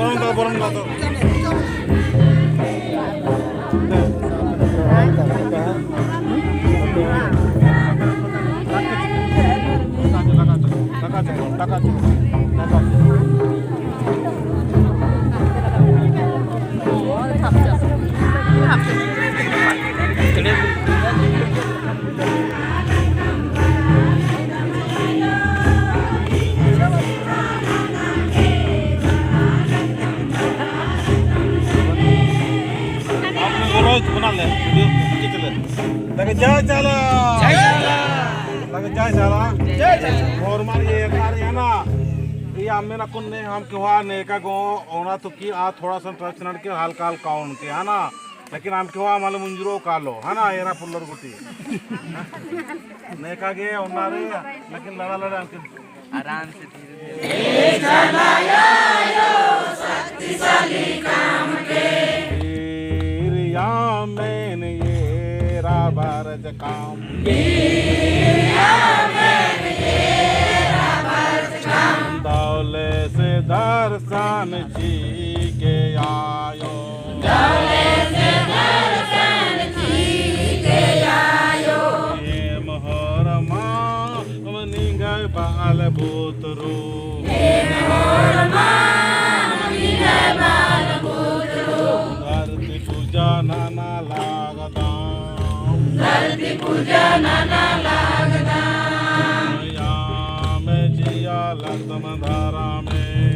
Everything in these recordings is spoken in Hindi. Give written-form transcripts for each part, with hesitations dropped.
बोलून जातो लगे जय चला और मार ये कार है ना ये हमें ना कुन ने हम क्यों ने का गो ओना तो की आ थोड़ा सा ट्रैक्शन के हल्का हल्का उनके है ना लेकिन हम क्यों मालूम मुंजरो कालो है ना एरा पुल्लर गुटी ने का गे उनारे लेकिन लड़ा लड़ा आराम से धीरे शक्तिशाली काम के मैंने ये भारत काम दौले से दर्शन जी के आयो ये मोहर मानी गए बाल भूतरू धरती पूजा नाना में जिया लंदन धारा में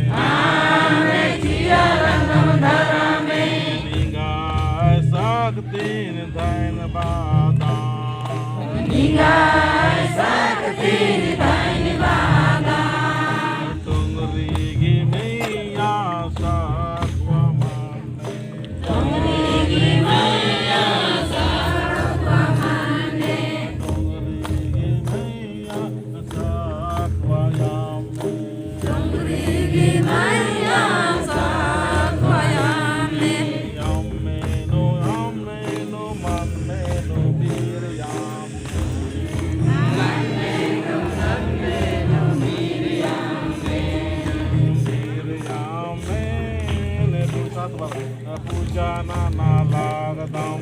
निगाह शक्ति निधान बादा तुंगरी की मैया साखवा पूजा ना लागदम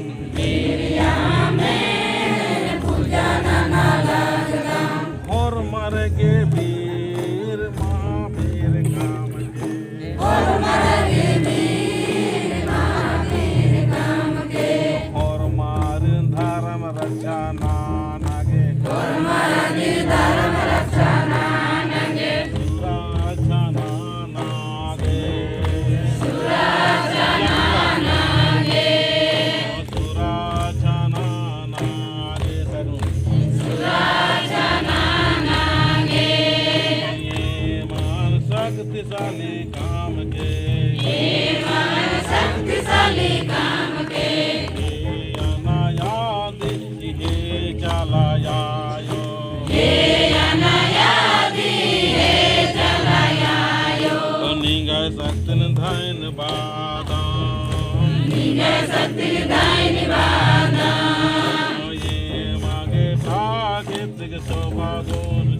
और मर के वीर माँ वीर काम के और मार धर्म रक्षा नागे शक्तिशाली काम के अनायाद हे चलायायो निगा शक्ति धैन बादाम ये मागे प्राकृतिक शोभा गुण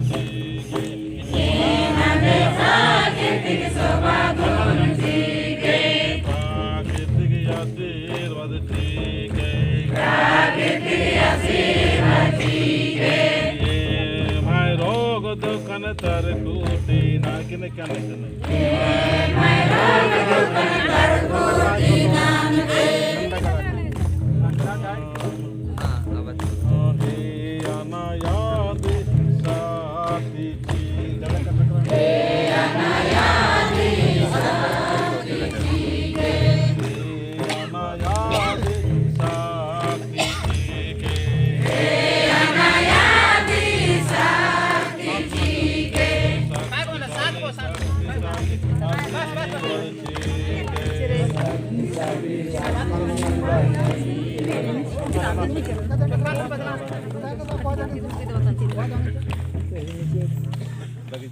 प्राकृतिक आशीर्वाद ठीक है ये भाई रोग दुखन तर कूटी ना कि क्या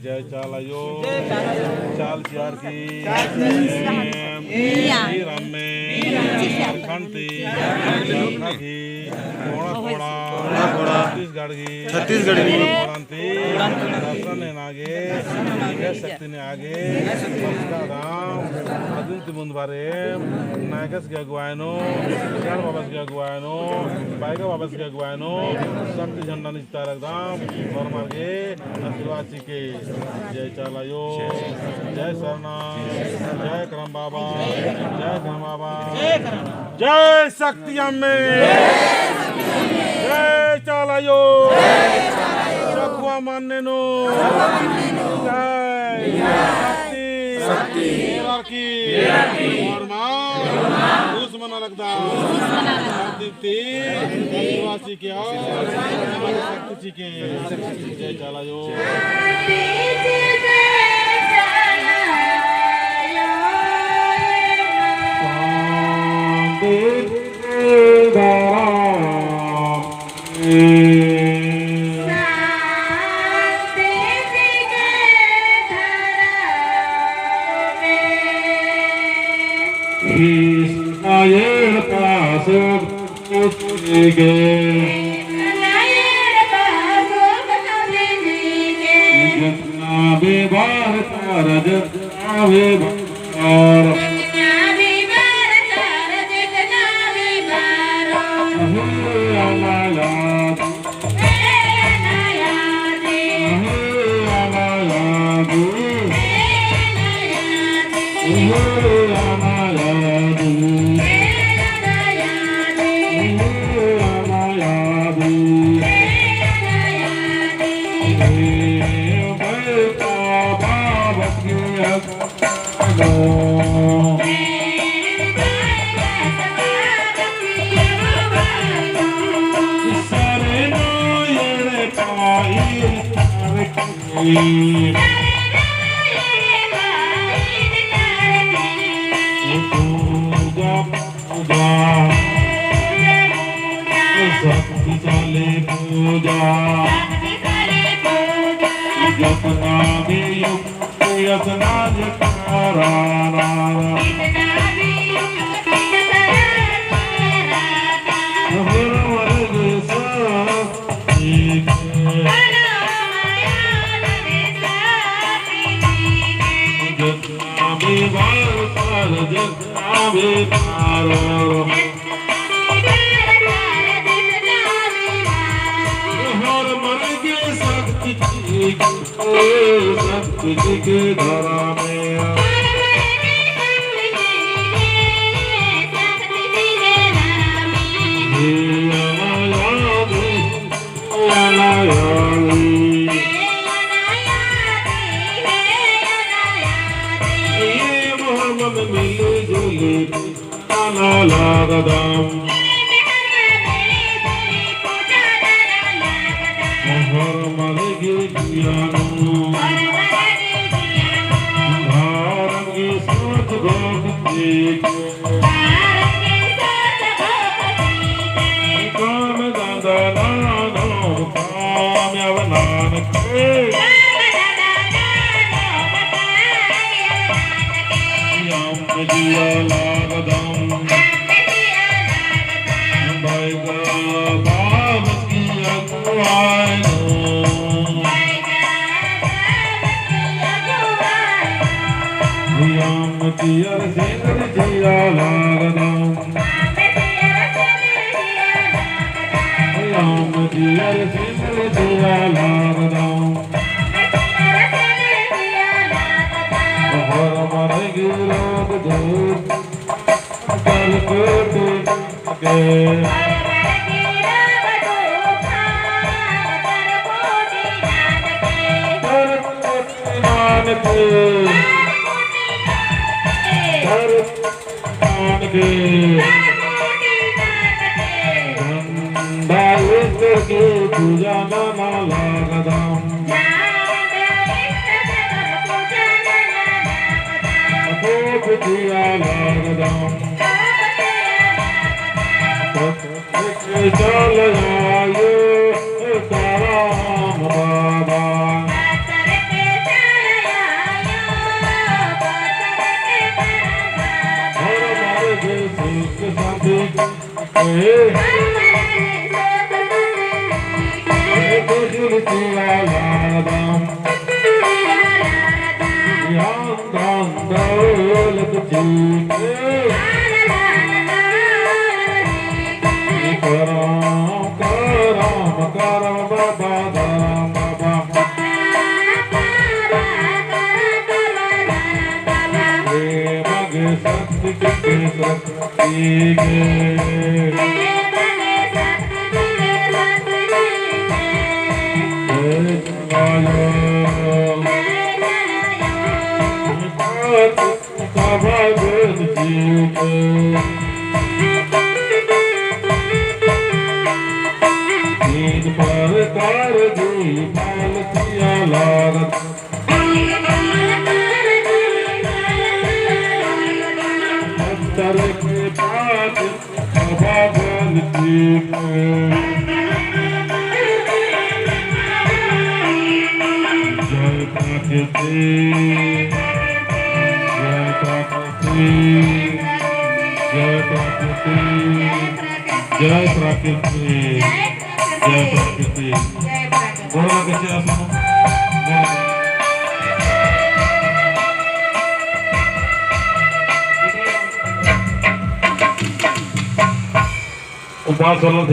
जय चालायो चाल चियार की रमे खंती थोड़ा छत्तीसगढ़ की दर्शन आगे शक्ति ने आगे अदिंत मुंदबारे नायकस के अगुवायनो चार बाबा के अगुवायनो बाइका बाबा के अगुवायनो शक्ति झंडा निचता रखदाम और मार्गे आशीर्वाद के जय चलायो जय सरना जय करम बाबा जय करम बाबा जय शक्ति अम्मे जय चलायो रखुआ मानने नो जय शक्ति की और मां दुश्मन लगदा दीप्ति आदिवासी के और शक्ति जी के जय चलायो तुलसियालादम ज्ञान दान दौलत जीते करम करम करम बाबा धरम बाबा मगे शक्ति के शक्ति के तीन प्रकार दी पालतिया लागत अंतर के बात सभा बनती जय प्रकृति जय प्रकृति जय प्रकृति जय प्रकृति जय प्रकृति बोला कैसे आप उपास वाला